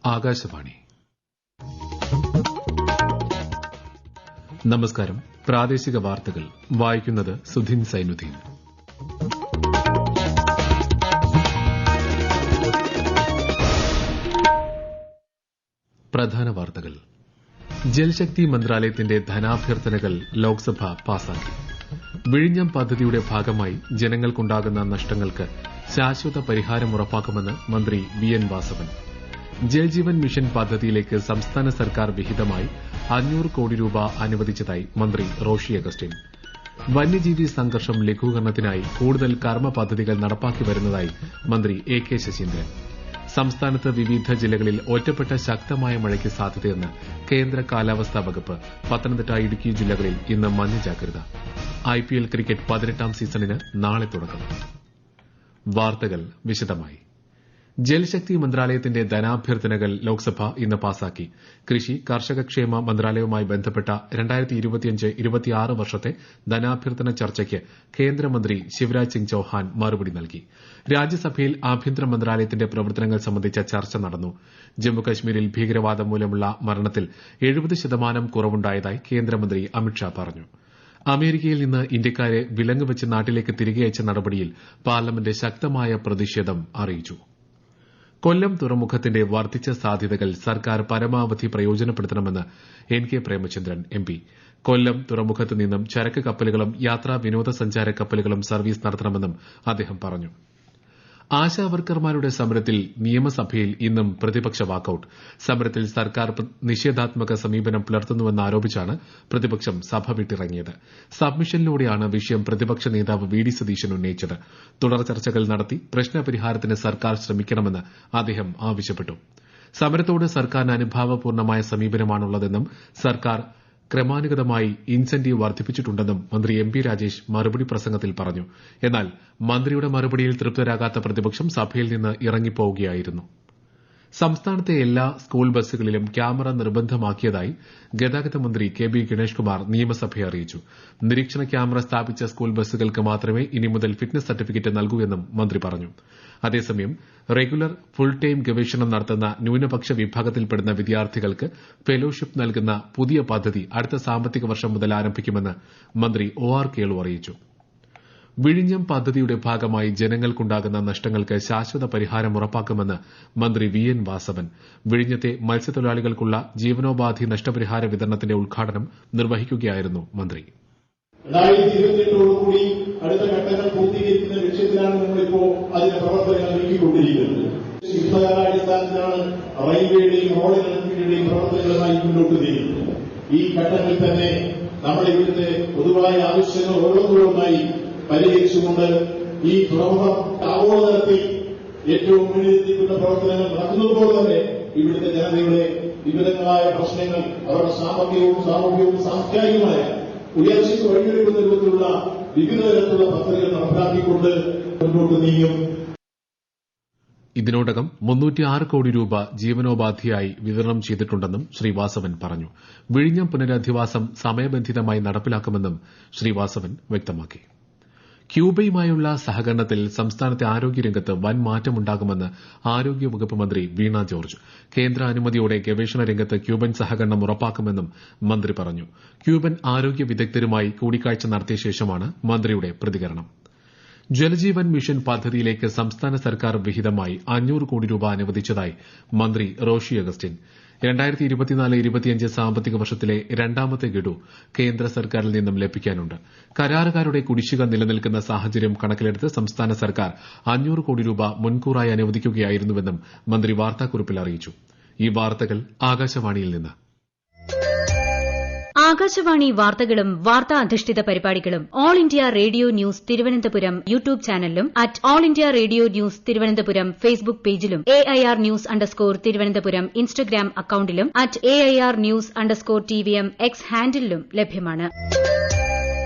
ആകാശവാണി. നമസ്കാരം. പ്രാദേശിക വാർത്തകൾ വായിക്കുന്നത് സുധിൻ സൈനുദ്ദീൻ. പ്രധാന വാർത്തകൾ. ജൽശക്തി മന്ത്രാലയത്തിന്റെ ധനാഭ്യർത്ഥനകൾ ലോക്സഭ പാസാക്കി. വിഴിഞ്ഞം പദ്ധതിയുടെ ഭാഗമായി ജനങ്ങൾക്കുണ്ടാകുന്ന നഷ്ടങ്ങൾക്ക് ശാശ്വത പരിഹാരം ഉറപ്പാക്കുമെന്ന് മന്ത്രി വി എൻ വാസവൻ. ജൽജീവൻ മിഷൻ പദ്ധതിയിലേക്ക് സംസ്ഥാന സർക്കാർ വിഹിതമായി 500 കോടി രൂപ അനുവദിച്ചതായി മന്ത്രി റോഷി അഗസ്റ്റിൻ. വന്യജീവി സംഘർഷം ലഘൂകരണത്തിനായി കൂടുതൽ കർമ്മ പദ്ധതികൾ നടപ്പാക്കി വരുന്നതായി മന്ത്രി എ കെ ശശീന്ദ്രൻ. സംസ്ഥാനത്ത് വിവിധ ജില്ലകളിൽ ഒറ്റപ്പെട്ട ശക്തമായ മഴയ്ക്ക് സാധ്യതയെന്ന് കേന്ദ്ര കാലാവസ്ഥാ വകുപ്പ്. പത്തനംതിട്ട, ഇടുക്കി ജില്ലകളിൽ ഇന്ന് മഞ്ഞ ജാഗ്രത. ഐപിഎൽ ക്രിക്കറ്റ് 18ാം സീസണിന് നാളെ തുടക്കം. വാർത്തകൾ വിശദമായി. ജൽശക്തി മന്ത്രാലയത്തിന്റെ ധനാഭ്യർത്ഥനകൾ ലോക്സഭ ഇന്ന് പാസാക്കി. കൃഷി കർഷകക്ഷേമ മന്ത്രാലയവുമായി ബന്ധപ്പെട്ട 2025-26 വർഷത്തെ ധനാഭ്യർത്ഥന ചർച്ചയ്ക്ക് കേന്ദ്രമന്ത്രി ശിവരാജ് സിംഗ് ചൌഹാൻ മറുപടി നൽകി. രാജ്യസഭയിൽ ആഭ്യന്തര മന്ത്രാലയത്തിന്റെ പ്രവർത്തനങ്ങൾ സംബന്ധിച്ച ചർച്ച നടന്നു. ജമ്മുകശ്മീരിൽ ഭീകരവാദം മൂലമുള്ള മരണത്തിൽ 70% കുറവുണ്ടായതായി കേന്ദ്രമന്ത്രി അമിത്ഷാ പറഞ്ഞു. അമേരിക്കയിൽ നിന്ന് ഇന്ത്യക്കാരെ വിലങ്ങുവച്ച് നാട്ടിലേക്ക് തിരികെ അയച്ച നടപടിയിൽ പാർലമെന്റ് ശക്തമായ പ്രതിഷേധം അറിയിച്ചു. കൊല്ലം തുറമുഖത്തിന്റെ വർദ്ധിച്ച സാധ്യതകൾ സർക്കാർ പരമാവധി പ്രയോജനപ്പെടുത്തണമെന്ന് എൻ കെ പ്രേമചന്ദ്രൻ എംപി. കൊല്ലം തുറമുഖത്ത് നിന്നും ചരക്ക് കപ്പലുകളും യാത്രാ വിനോദസഞ്ചാര കപ്പലുകളും സർവീസ് നടത്തണമെന്നും അദ്ദേഹം പറഞ്ഞു. ആശാവർക്കർമാരുടെ സമരത്തിൽ നിയമസഭയിൽ ഇന്നും പ്രതിപക്ഷ വാക്കൌട്ട്. സമരത്തിൽ സർക്കാർ നിഷേധാത്മക സമീപനം പുലർത്തുന്നുവെന്നാരോപിച്ചാണ് പ്രതിപക്ഷം സഭ വിട്ടിറങ്ങിയത്. സബ്മിഷനിലൂടെയാണ് വിഷയം പ്രതിപക്ഷ നേതാവ് വി ഡി സതീശൻ ഉന്നയിച്ചത്. തുടർ ചർച്ചകൾ നടത്തി പ്രശ്നപരിഹാരത്തിന് സർക്കാർ ശ്രമിക്കണമെന്ന് അദ്ദേഹം ആവശ്യപ്പെട്ടു. സമരത്തോട് സർക്കാരിന് അനുഭാവപൂർണമായ സമീപനമാണുള്ളതെന്നും സർക്കാർ ക്രമാനുഗതമായി ഇൻസെന്റീവ് വർദ്ധിപ്പിച്ചിട്ടുണ്ടെന്നും മന്ത്രി എം പി രാജേഷ് മറുപടി പ്രസംഗത്തിൽ പറഞ്ഞു. എന്നാൽ മന്ത്രിയുടെ മറുപടിയിൽ തൃപ്തരാകാത്ത പ്രതിപക്ഷം സഭയിൽ നിന്ന് ഇറങ്ങിപ്പോവുകയായിരുന്നു. സംസ്ഥാനത്തെ എല്ലാ സ്കൂൾ ബസ്സുകളിലും ക്യാമറ നിർബന്ധമാക്കിയതായി ഗതാഗത മന്ത്രി കെ ബി ഗണേഷ് കുമാർ നിയമസഭയെ അറിയിച്ചു. നിരീക്ഷണ ക്യാമറ സ്ഥാപിച്ച സ്കൂൾ ബസ്സുകൾക്ക് മാത്രമേ ഇനി മുതൽ ഫിറ്റ്നസ് സർട്ടിഫിക്കറ്റ് നൽകൂ എന്നും മന്ത്രി പറഞ്ഞു. അതേസമയം റെഗുലർ ഫുൾ ടൈം ഗവേഷണം നടത്തുന്ന ന്യൂനപക്ഷ വിഭാഗത്തിൽപ്പെടുന്ന വിദ്യാർത്ഥികൾക്ക് ഫെലോഷിപ്പ് നൽകുന്ന പുതിയ പദ്ധതി അടുത്ത സാമ്പത്തിക വർഷം മുതൽ ആരംഭിക്കുമെന്ന് മന്ത്രി ഒ ആർ കേളു അറിയിച്ചു. വിഴിഞ്ഞം പദ്ധതിയുടെ ഭാഗമായി ജനങ്ങൾക്കുണ്ടാകുന്ന നഷ്ടങ്ങൾക്ക് ശാശ്വത പരിഹാരം ഉറപ്പാക്കുമെന്ന് മന്ത്രി വി എൻ വാസവൻ. വിഴിഞ്ഞത്തെ മത്സ്യത്തൊഴിലാളികൾക്കുള്ള ജീവനോപാധി നഷ്ടപരിഹാര വിതരണത്തിന്റെ ഉദ്ഘാടനം നിർവഹിക്കുകയായിരുന്നു മന്ത്രി. 2028 അടുത്ത ഘട്ടങ്ങൾ പൂർത്തീകരിക്കുന്ന ലക്ഷ്യത്തിലാണ് നമ്മളിപ്പോ അതിന്റെ പ്രവർത്തനങ്ങൾ നീക്കിക്കൊണ്ടിരിക്കുന്നത്. യുദ്ധകാലാടിസ്ഥാനത്തിലാണ് റെയിൽവേയുടെയും റോഡ് കണക്ടിവിറ്റിയുടെയും പ്രവർത്തനങ്ങളുമായി മുന്നോട്ട് നീങ്ങുന്നത്. ഈ ഘട്ടങ്ങളിൽ തന്നെ നമ്മുടെ ഇവിടുത്തെ പൊതുവായ ആവശ്യങ്ങൾ ഓരോന്നോരോന്നായി പരിഹരിച്ചുകൊണ്ട് ഈ തുറമുഖം ആഗോളതലത്തിൽ ഏറ്റവും മുന്നിലെത്തിക്കുന്ന പ്രവർത്തനങ്ങൾ നടക്കുന്നതുപോലെ തന്നെ ഇവിടുത്തെ ജനതയുടെ വിവിധങ്ങളായ പ്രശ്നങ്ങൾ അവരുടെ സാമ്പത്തികവും സാമൂഹികവും സാംസ്കാരികമായ ഉയർച്ചയ്ക്ക് വഴിയൊരുക്കുന്ന രൂപത്തിലുള്ള വിവിധ തരത്തിലുള്ള പദ്ധതികൾ നടപ്പാക്കിക്കൊണ്ട് മുന്നോട്ട് നീങ്ങും. ഇതിനോടകം 306 കോടി രൂപ ജീവനോപാധിയായി വിതരണം ചെയ്തിട്ടുണ്ടെന്നും ശ്രീ വാസവൻ പറഞ്ഞു. വിഴിഞ്ഞം പുനരധിവാസം സമയബന്ധിതമായി നടപ്പിലാക്കുമെന്നും ശ്രീ വാസവൻ വ്യക്തമാക്കി. ക്യൂബയുമായുള്ള സഹകരണത്തിൽ സംസ്ഥാനത്തെ ആരോഗ്യരംഗത്ത് വൻ മാറ്റമുണ്ടാകുമെന്ന് ആരോഗ്യവകുപ്പ് മന്ത്രി വീണ ജോർജ്. കേന്ദ്ര അനുമതിയോടെ ഗവേഷണ രംഗത്ത് ക്യൂബൻ സഹകരണം ഉറപ്പാക്കുമെന്നും മന്ത്രി പറഞ്ഞു. ക്യൂബൻ ആരോഗ്യ വിദഗ്ധരുമായി കൂടിക്കാഴ്ച നടത്തിയ ശേഷമാണ് മന്ത്രിയുടെ പ്രതികരണം. ജലജീവൻ മിഷൻ പദ്ധതിയിലേക്ക് സംസ്ഥാന സർക്കാർ വിഹിതമായി 500 കോടി രൂപ അനുവദിച്ചതായി മന്ത്രി റോഷി അഗസ്റ്റിൻ. 2024-25 സാമ്പത്തിക വർഷത്തിലെ രണ്ടാമത്തെ ഗഡു കേന്ദ്ര സർക്കാരിൽ നിന്നും ലഭിക്കാനുണ്ട്. കരാറുകാരുടെ കുടിശ്ശിക നിലനിൽക്കുന്ന സാഹചര്യം കണക്കിലെടുത്ത് സംസ്ഥാന സർക്കാർ 500 കോടി രൂപ മുൻകൂറായി അനുവദിക്കുകയായിരുന്നുവെന്നും മന്ത്രി വാർത്താക്കുറിപ്പിൽ അറിയിച്ചു. ഈ വാർത്തകൾ ആകാശവാണിയിൽ നിന്ന്. ആകാശവാണി വാർത്തകളും വാർത്താ അധിഷ്ഠിത പരിപാടികളും All India Radio News Thiruvananthapuram YouTube ചാനലിലും All India Radio News Thiruvananthapuram Facebook പേജിലും AIR ന്യൂസ് തിരുവനന്തപുരം ഇൻസ്റ്റഗ്രാം അക്കൌണ്ടിലും AIR ന്യൂസ് TVM X ഹാൻഡിലും ലഭ്യമാണ്.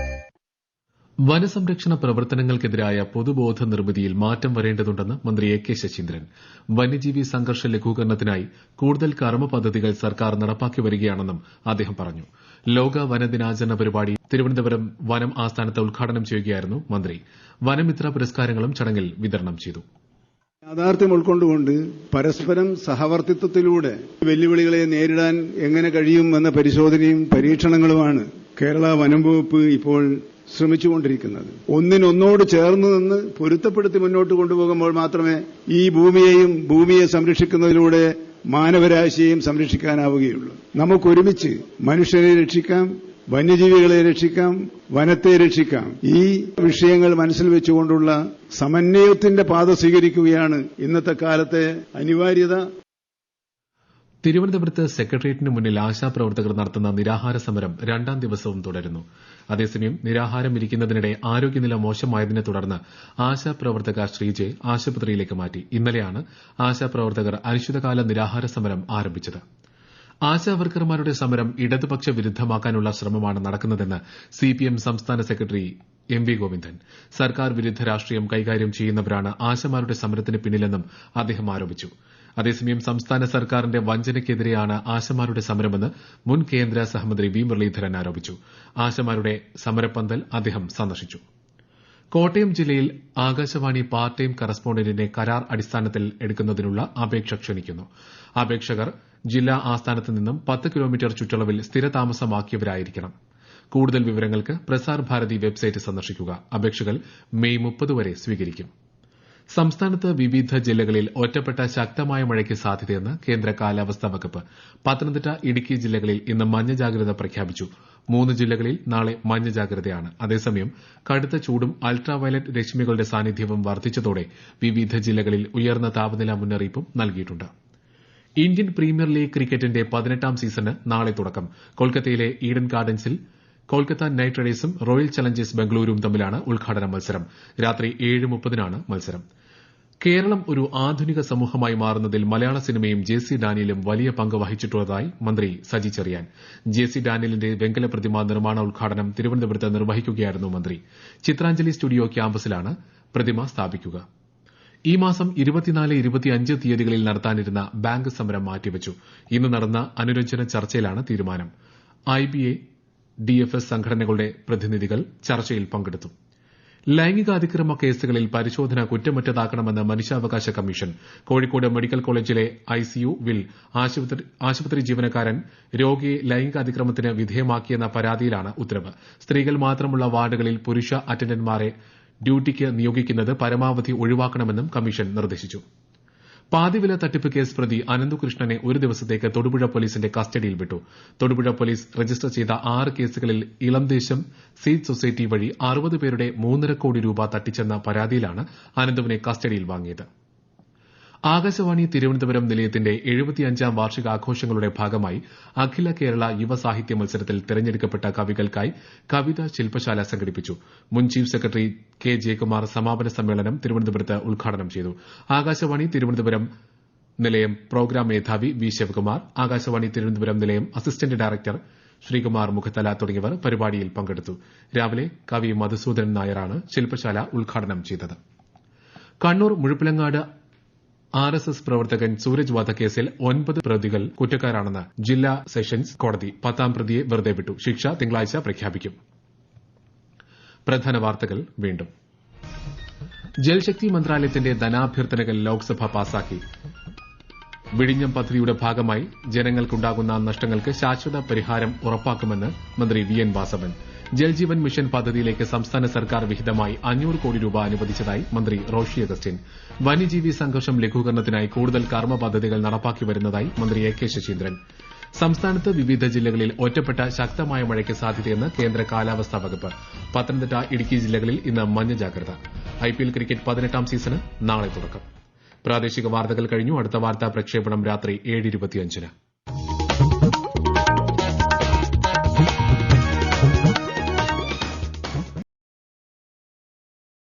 വനസംരക്ഷണ പ്രവർത്തനങ്ങൾക്കെതിരായ പൊതുബോധ നിർമ്മിതിയിൽ മാറ്റം വരേണ്ടതുണ്ടെന്ന് മന്ത്രി എ കെ ശശീന്ദ്രൻ. വന്യജീവി സംഘർഷ ലഘൂകരണത്തിനായി കൂടുതൽ കർമ്മ പദ്ധതികൾ സർക്കാർ നടപ്പാക്കി വരികയാണെന്നും അദ്ദേഹം പറഞ്ഞു. ലോക വനദിനാചരണ പരിപാടി തിരുവനന്തപുരം വനം ആസ്ഥാനത്ത് ഉദ്ഘാടനം ചെയ്യുകയായിരുന്നു മന്ത്രി. വനമിത്ര പുരസ്കാരങ്ങളും ചടങ്ങിൽ വിതരണം ചെയ്തു. യാഥാർത്ഥ്യം ഉൾക്കൊണ്ടുകൊണ്ട് പരസ്പരം സഹവർത്തിത്വത്തിലൂടെ വെല്ലുവിളികളെ നേരിടാൻ എങ്ങനെ കഴിയും എന്ന പരിശോധനയും പരീക്ഷണങ്ങളുമാണ് കേരള വനം വകുപ്പ് ഇപ്പോൾ ശ്രമിച്ചുകൊണ്ടിരിക്കുന്നത്. ഒന്നിനൊന്നോട് ചേർന്ന് നിന്ന് പൊരുത്തപ്പെടുത്തി മുന്നോട്ട് കൊണ്ടുപോകുമ്പോൾ മാത്രമേ ഈ ഭൂമിയെ സംരക്ഷിക്കുന്നതിലൂടെ മാനവരാശിയെയും സംരക്ഷിക്കാനാവുകയുള്ളൂ. നമുക്കൊരുമിച്ച് മനുഷ്യരെ രക്ഷിക്കാം, വന്യജീവികളെ രക്ഷിക്കാം, വനത്തെ രക്ഷിക്കാം. ഈ വിഷയങ്ങൾ മനസ്സിൽ വെച്ചുകൊണ്ടുള്ള സമന്വയത്തിന്റെ പാത സ്വീകരിക്കുകയാണ് ഇന്നത്തെ കാലത്തെ അനിവാര്യത. തിരുവനന്തപുരത്ത് സെക്രട്ടേറിയറ്റിന് മുന്നിൽ ആശാപ്രവർത്തകർ നടത്തുന്ന നിരാഹാര സമരം 2ാം ദിവസവും തുടരുന്നു. അതേസമയം നിരാഹാരം ഇരിക്കുന്നതിനിടെ ആരോഗ്യനില മോശമായതിനെ തുടർന്ന് ആശാപ്രവർത്തക ശ്രീജയെ ആശുപത്രിയിലേക്ക് മാറ്റി. ഇന്നലെയാണ് ആശാപ്രവർത്തകർ അനിശ്ചിതകാല നിരാഹാര സമരം ആരംഭിച്ചത്. ആശാവർക്കർമാരുടെ സമരം ഇടതുപക്ഷ വിരുദ്ധമാക്കാനുള്ള ശ്രമമാണ് നടക്കുന്നതെന്ന് സിപിഎം സംസ്ഥാന സെക്രട്ടറി എം വി ഗോവിന്ദൻ. സർക്കാർ വിരുദ്ധ രാഷ്ട്രീയം കൈകാര്യം ചെയ്യുന്നവരാണ് ആശമാരുടെ സമരത്തിന് പിന്നിലെന്നും അദ്ദേഹം ആരോപിച്ചു. അതേസമയം സംസ്ഥാന സർക്കാരിന്റെ വഞ്ചനയ്ക്കെതിരെയാണ് ആശമാരുടെ സമരമെന്ന് മുൻ കേന്ദ്ര സഹമന്ത്രി വി മുരളീധരൻ ആരോപിച്ചു. ആശമാരുടെ സമരപ്പന്തൽ അദ്ദേഹം സന്ദർശിച്ചു. കോട്ടയം ജില്ലയിൽ ആകാശവാണി പാർട്ട് ടൈം കറസ്പോണ്ടന്റിനെ കരാർ അടിസ്ഥാനത്തിൽ എടുക്കുന്നതിനുള്ള അപേക്ഷ ക്ഷണിക്കുന്നു. അപേക്ഷകർ ജില്ലാ ആസ്ഥാനത്ത് നിന്നും 10 കിലോമീറ്റർ ചുറ്റളവിൽ സ്ഥിരതാമസമാക്കിയവരായിരിക്കണം. കൂടുതൽ വിവരങ്ങൾക്ക് പ്രസാർ ഭാരതി വെബ്സൈറ്റ് സന്ദർശിക്കുക. അപേക്ഷകൾ മെയ് 30 വരെ സ്വീകരിക്കും. സംസ്ഥാനത്ത് വിവിധ ജില്ലകളിൽ ഒറ്റപ്പെട്ട ശക്തമായ മഴയ്ക്ക് സാധ്യതയെന്ന് കേന്ദ്ര കാലാവസ്ഥാ വകുപ്പ്. പത്തനംതിട്ട, ഇടുക്കി ജില്ലകളിൽ ഇന്ന് മഞ്ഞ ജാഗ്രത പ്രഖ്യാപിച്ചു. 3 ജില്ലകളിൽ നാളെ മഞ്ഞ ജാഗ്രതയാണ്. അതേസമയം കടുത്ത ചൂടും അൾട്രാവയലറ്റ് രശ്മികളുടെ സാന്നിധ്യവും വർദ്ധിച്ചതോടെ വിവിധ ജില്ലകളിൽ ഉയർന്ന താപനില മുന്നറിയിപ്പും നൽകിയിട്ടുണ്ട്. ഇന്ത്യൻ പ്രീമിയർ ലീഗ് ക്രിക്കറ്റിന്റെ 18ാം സീസണ് നാളെ തുടക്കം. കൊൽക്കത്തയിലെ ഈഡൻ ഗാർഡൻസിൽ കൊൽക്കത്ത നൈറ്റ് റൈഡേഴ്സും റോയൽ ചലഞ്ചേഴ്സ് ബംഗളൂരുവും തമ്മിലാണ് ഉദ്ഘാടന മത്സരം. രാത്രി 7:30-നാണ് മത്സരം. കേരളം ഒരു ആധുനിക സമൂഹമായി മാറുന്നതിൽ മലയാള സിനിമയും ജെ.സി. ഡാനിയലും വലിയ പങ്ക് വഹിച്ചിട്ടുള്ളതായി മന്ത്രി സജി ചെറിയാൻ. ജെ.സി. ഡാനിയലിന്റെ വെങ്കല പ്രതിമ നിർമ്മാണ ഉദ്ഘാടനം തിരുവനന്തപുരത്ത് നിർവഹിക്കുകയായിരുന്നു മന്ത്രി. ചിത്രാഞ്ജലി സ്റ്റുഡിയോ ക്യാമ്പസിലാണ് പ്രതിമ സ്ഥാപിക്കുക. ഈ മാസം 24, 25 തീയതികളിൽ നടത്താനിരുന്ന ബാങ്ക് സമരം മാറ്റിവച്ചു. ഇന്ന് നടന്ന അനുരഞ്ജന ചർച്ചയിലാണ് തീരുമാനം. IBA, DFS സംഘടനകളുടെ പ്രതിനിധികൾ ചർച്ചയിൽ പങ്കെടുത്തു. ലൈംഗികാതിക്രമ കേസുകളിൽ പരിശോധന കുറ്റമറ്റതാക്കണമെന്ന് മനുഷ്യാവകാശ കമ്മീഷൻ. കോഴിക്കോട് മെഡിക്കൽ കോളേജിലെ ICU-വിൽ ആശുപത്രി ജീവനക്കാരൻ രോഗിയെ ലൈംഗികാതിക്രമത്തിന് വിധേയമാക്കിയെന്ന പരാതിയിലാണ് ഉത്തരവ്. സ്ത്രീകൾ മാത്രമുള്ള വാർഡുകളിൽ പുരുഷ അറ്റൻഡന്റുമാരെ ഡ്യൂട്ടിക്ക് നിയോഗിക്കുന്നത് പരമാവധി ഒഴിവാക്കണമെന്നും കമ്മീഷൻ നിർദ്ദേശിച്ചു. പാതിവില തട്ടിപ്പ് കേസ് പ്രതി അനന്തുകൃഷ്ണനെ ഒരു ദിവസത്തേക്ക് തൊടുപുഴ പോലീസിന്റെ കസ്റ്റഡിയിൽ വിട്ടു. തൊടുപുഴ പോലീസ് രജിസ്റ്റർ ചെയ്ത 6 കേസുകളിൽ ഇളംദേശം സീഡ് സൊസൈറ്റി വഴി 60 പേരുടെ 3.5 കോടി രൂപ തട്ടിച്ചെന്ന പരാതിയിലാണ് അനന്തുവിനെ കസ്റ്റഡിയിൽ വാങ്ങിയത്. ആകാശവാണി തിരുവനന്തപുരം നിലയത്തിന്റെ 75ാം വാർഷികാഘോഷങ്ങളുടെ ഭാഗമായി അഖില കേരള യുവസാഹിത്യ മത്സരത്തിൽ തെരഞ്ഞെടുക്കപ്പെട്ട കവികൾക്കായി കവിതാ ശില്പശാല സംഘടിപ്പിച്ചു. മുൻ ചീഫ് സെക്രട്ടറി കെ ജയകുമാർ സമാപന സമ്മേളനം തിരുവനന്തപുരത്ത് ഉദ്ഘാടനം ചെയ്തു. ആകാശവാണി തിരുവനന്തപുരം നിലയം പ്രോഗ്രാം മേധാവി വി ശിവകുമാർ, ആകാശവാണി തിരുവനന്തപുരം നിലയം അസിസ്റ്റന്റ് ഡയറക്ടർ ശ്രീകുമാർ മുഖത്തല തുടങ്ങിയവർ പരിപാടിയിൽ പങ്കെടുത്തു. രാവിലെ കവി മധുസൂദനൻ നായരാണ് ശില്പശാല ഉദ്ഘാടനം ചെയ്തത്. കണ്ണൂർ മുഴുപ്പിലങ്ങാട് RSS പ്രവർത്തകൻ സൂരജ് വധക്കേസിൽ 9 പ്രതികൾ കുറ്റക്കാരാണെന്ന് ജില്ലാ സെഷൻസ് കോടതി. 10ാം പ്രതിയെ വെറുതെ വിട്ടു. ശിക്ഷ തിങ്കളാഴ്ച പ്രഖ്യാപിക്കും. പ്രധാന വാർത്തകൾ വീണ്ടും. ജൽശക്തി മന്ത്രാലയത്തിന്റെ ധനാഭ്യർത്ഥനകൾ ലോക്സഭ പാസാക്കി. വിഴിഞ്ഞം പദ്ധതിയുടെ ഭാഗമായി ജനങ്ങൾക്കുണ്ടാകുന്ന നഷ്ടങ്ങൾക്ക് ശാശ്വത പരിഹാരം ഉറപ്പാക്കുമെന്ന് മന്ത്രി VN വാസവൻ. ജൽജീവൻ മിഷൻ പദ്ധതിയിലേക്ക് സംസ്ഥാന സർക്കാർ വിഹിതമായി 500 കോടി രൂപ അനുവദിച്ചതായി മന്ത്രി റോഷി അഗസ്റ്റിൻ. വന്യജീവി സംഘർഷം ലഘൂകരണത്തിനായി കൂടുതൽ കർമ്മ പദ്ധതികൾ നടപ്പാക്കി വരുന്നതായി മന്ത്രി AK ശശീന്ദ്രൻ. സംസ്ഥാനത്ത് വിവിധ ജില്ലകളിൽ ഒറ്റപ്പെട്ട ശക്തമായ മഴയ്ക്ക് സാധ്യതയെന്ന് കേന്ദ്ര കാലാവസ്ഥാ വകുപ്പ്. പത്തനംതിട്ട, ഇടുക്കി ജില്ലകളിൽ ഇന്ന് മഞ്ഞ ജാഗ്രത. IPL ക്രിക്കറ്റ് 18ാം സീസണ് നാളെ തുടക്കം. പ്രാദേശിക വാർത്തകൾ കഴിഞ്ഞു. അടുത്ത വാർത്താ പ്രക്ഷേപണം രാത്രി 7:25-ന്.